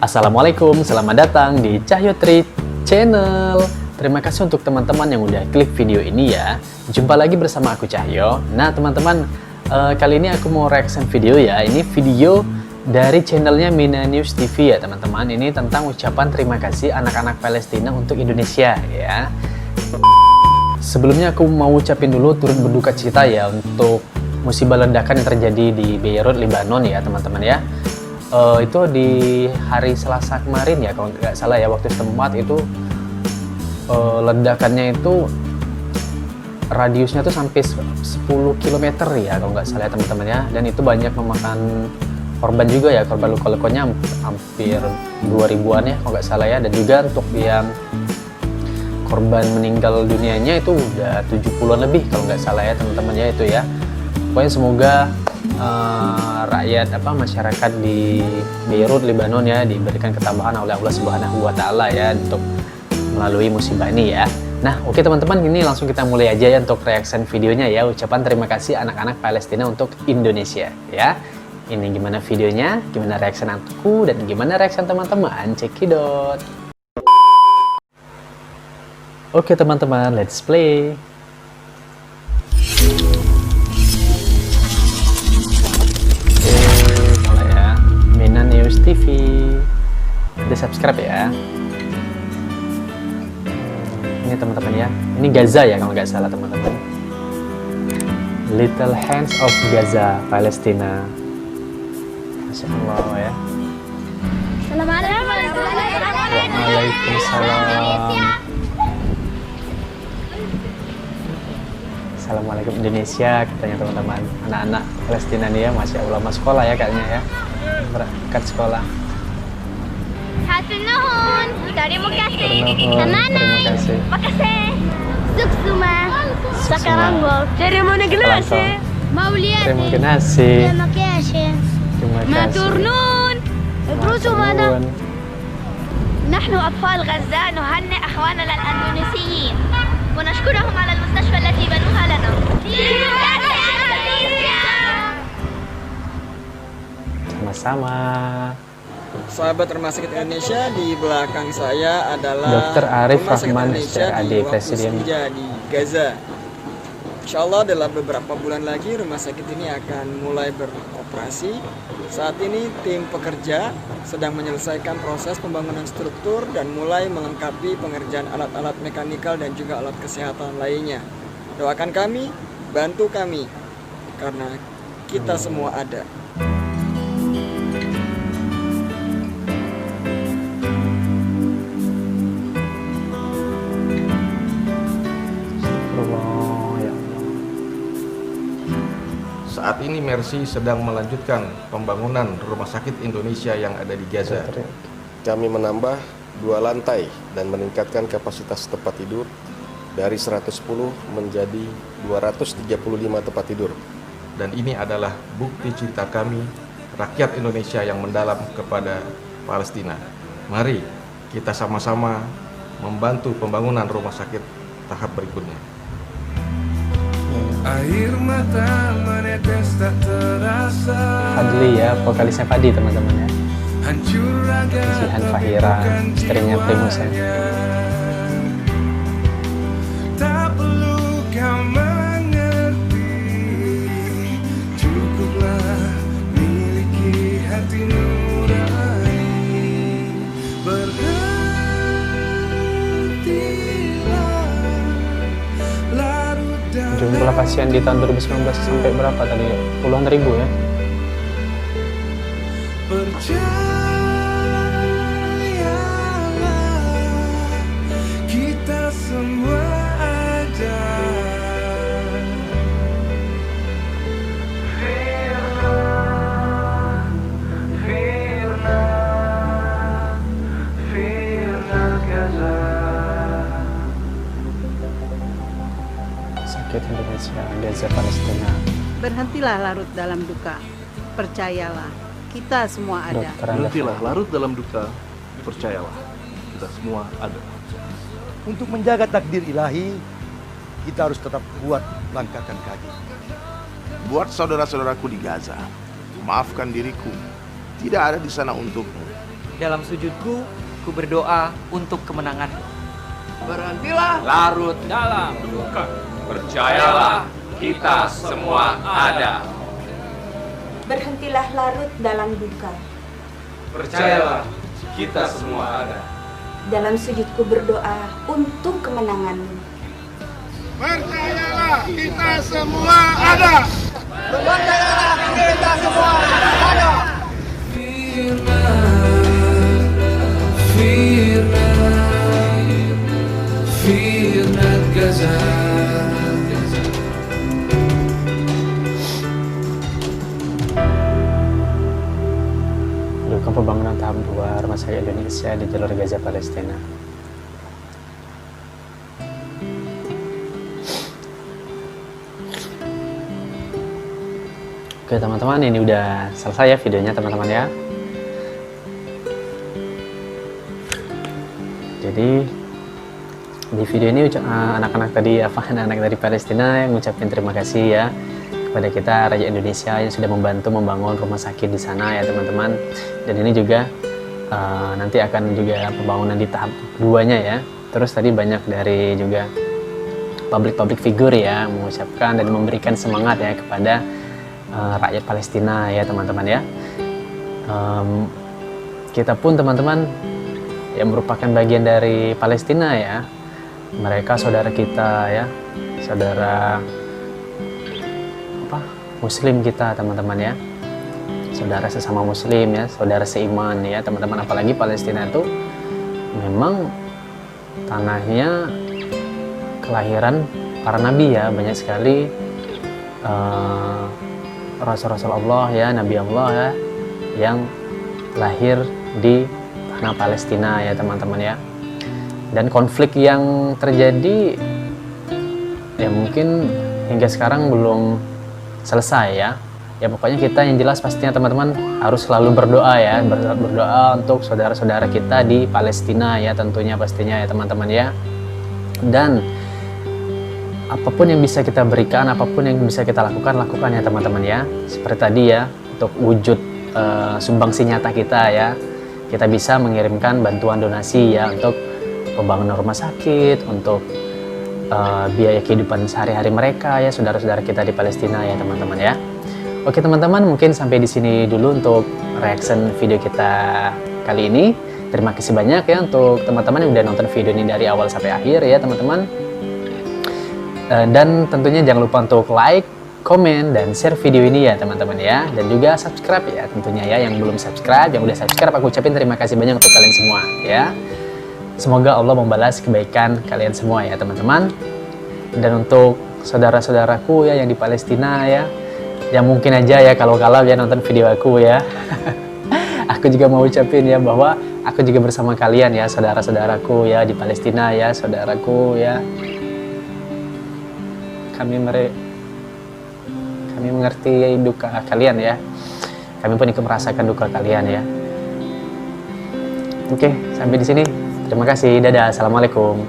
Assalamualaikum, selamat datang di Cahyo Tri Channel. Terima kasih untuk teman-teman yang udah klik video ini ya. Jumpa lagi bersama aku Cahyo. Nah teman-teman, kali ini aku mau reaction video ya. Ini video dari channelnya Mina News TV ya teman-teman. Ini tentang ucapan terima kasih anak-anak Palestina untuk Indonesia ya. Sebelumnya aku mau ucapin dulu turut berduka cita ya untuk musibah ledakan yang terjadi di Beirut, Lebanon ya teman-teman ya. Itu di hari Selasa kemarin ya kalau nggak salah ya, waktu setempat itu ledakannya itu radiusnya tuh sampai 10 km ya kalau nggak salah ya teman-teman ya, dan itu banyak memakan korban juga ya, korban luka-lukanya hampir 2000-an ya kalau nggak salah ya, dan juga untuk yang korban meninggal dunianya itu udah 70-an lebih kalau nggak salah ya teman-teman ya itu ya. Pokoknya semoga rakyat masyarakat di Beirut, Lebanon ya diberikan ketabahan oleh Allah Subhanahu wa taala ya untuk melalui musibah ini ya. Nah, oke teman-teman, ini langsung kita mulai aja ya untuk reaction videonya ya, ucapan terima kasih anak-anak Palestina untuk Indonesia ya. Ini gimana videonya, gimana reaction aku, dan gimana reaction teman-teman, cekidot. Oke teman-teman, let's play. News TV, di subscribe ya. Ini teman-teman ya, ini Gaza ya kalau nggak salah teman-teman. Little Hands of Gaza, Palestina. Masya Allah ya. Waalaikumsalam. Assalamualaikum Indonesia katanya teman-teman. Anak-anak Palestina nih ya, Masya Allah, mas sekolah ya kayaknya ya. Berangkat sekolah. Hatunun, terima kasih. Terima kasih. Makasih. Suksuma. Sekarang gol. Terima kasih. Mauliati. Terima kasih. Terima kasih. Terima kasih. Maturnun. ادرسوا معنا. نحن أطفال غزة نهنئ أخواننا الأندونيسيين ونشكرهم على المستشفى التي بنوها لنا. Sama-sama. Sahabat Rumah Sakit Indonesia, di belakang saya adalah Dr. Arif Rumah Sakit Rahman, Indonesia SPRAD, di Presiden. di Gaza. Insya Allah dalam beberapa bulan lagi rumah sakit ini akan mulai beroperasi. Saat ini tim pekerja sedang menyelesaikan proses pembangunan struktur dan mulai melengkapi pengerjaan alat-alat mekanikal dan juga alat kesehatan lainnya. Doakan kami, bantu kami, karena kita semua ada. Saat ini Mercy sedang melanjutkan pembangunan Rumah Sakit Indonesia yang ada di Gaza. Kami menambah 2 lantai dan meningkatkan kapasitas tempat tidur dari 110 menjadi 235 tempat tidur. Dan ini adalah bukti cinta kami, rakyat Indonesia yang mendalam kepada Palestina. Mari kita sama-sama membantu pembangunan rumah sakit tahap berikutnya. Air mata menetes tak terasa. Fadli ya, vokalisnya Fadi teman-teman ya. Hancur raga Sihan Fahira, istrinya Primus ya. Tak perlu kau mengerti, cukuplah miliki hati nurani. Jumlah pasien di tahun 2019 sampai berapa tadi? Puluhan ribu ya? Percayalah, kita semua ada. Sakit Indonesia, Gaza, Palestina. Berhentilah larut dalam duka, percayalah, kita semua ada. Dokter Anda. Berhentilah larut dalam duka, percayalah, kita semua ada. Untuk menjaga takdir ilahi, kita harus tetap kuat langkahkan kaki. Buat saudara-saudaraku di Gaza, maafkan diriku, tidak ada di sana untukmu. Dalam sujudku, ku berdoa untuk kemenangan. Berhentilah larut dalam duka. Percayalah, kita semua ada. Berhentilah larut dalam duka. Percayalah, kita semua ada. Dalam sujudku berdoa untuk kemenanganmu. Percayalah, kita semua ada. Percayalah, kita semua ada. Firna Gaza. Dukung pembangunan tahap 2 Rumah Sakit Indonesia di jalur Gaza Palestina. Oke teman-teman, ini udah selesai ya videonya teman-teman ya. Jadi di video ini anak-anak dari Palestina yang ngucapin terima kasih ya kepada kita Rakyat Indonesia yang sudah membantu membangun rumah sakit di sana ya teman-teman. Dan ini juga nanti akan juga pembangunan di tahap keduanya ya. Terus tadi banyak dari juga public figure ya mengucapkan dan memberikan semangat ya kepada rakyat Palestina ya teman-teman ya. Kita pun teman-teman yang merupakan bagian dari Palestina ya, mereka saudara kita ya, saudara Muslim kita teman-teman ya, saudara sesama Muslim ya, saudara seiman ya teman-teman. Apalagi Palestina itu memang tanahnya kelahiran para nabi ya, banyak sekali Rasul-Rasul Allah ya, Nabi Allah ya, yang lahir di tanah Palestina ya teman-teman ya. Dan konflik yang terjadi ya mungkin hingga sekarang belum selesai ya. Ya pokoknya kita yang jelas pastinya teman-teman harus selalu berdoa ya, berdoa untuk saudara-saudara kita di Palestina ya tentunya pastinya ya teman-teman ya. Dan apapun yang bisa kita berikan, apapun yang bisa kita lakukan ya teman-teman ya. Seperti tadi ya, untuk wujud sumbangsi nyata kita ya, kita bisa mengirimkan bantuan donasi ya untuk pembangunan rumah sakit, untuk biaya kehidupan sehari-hari mereka ya, saudara-saudara kita di Palestina ya teman-teman ya. Oke teman-teman, mungkin sampai di sini dulu untuk reaction video kita kali ini. Terima kasih banyak ya untuk teman-teman yang udah nonton video ini dari awal sampai akhir ya teman-teman. Dan tentunya jangan lupa untuk like, komen, dan share video ini ya teman-teman ya. Dan juga subscribe ya tentunya ya, yang belum subscribe, yang udah subscribe aku ucapin terima kasih banyak untuk kalian semua ya. Semoga Allah membalas kebaikan kalian semua ya teman-teman. Dan untuk saudara-saudaraku ya yang di Palestina ya, yang mungkin aja ya kalau-kalau ya nonton video aku ya. Aku juga mau ucapin ya bahwa aku juga bersama kalian ya, saudara-saudaraku ya di Palestina ya, saudaraku ya. Kami mengerti duka kalian ya. Kami pun ikut merasakan duka kalian ya. Oke, sampai di sini. Terima kasih. Dadah. Assalamualaikum.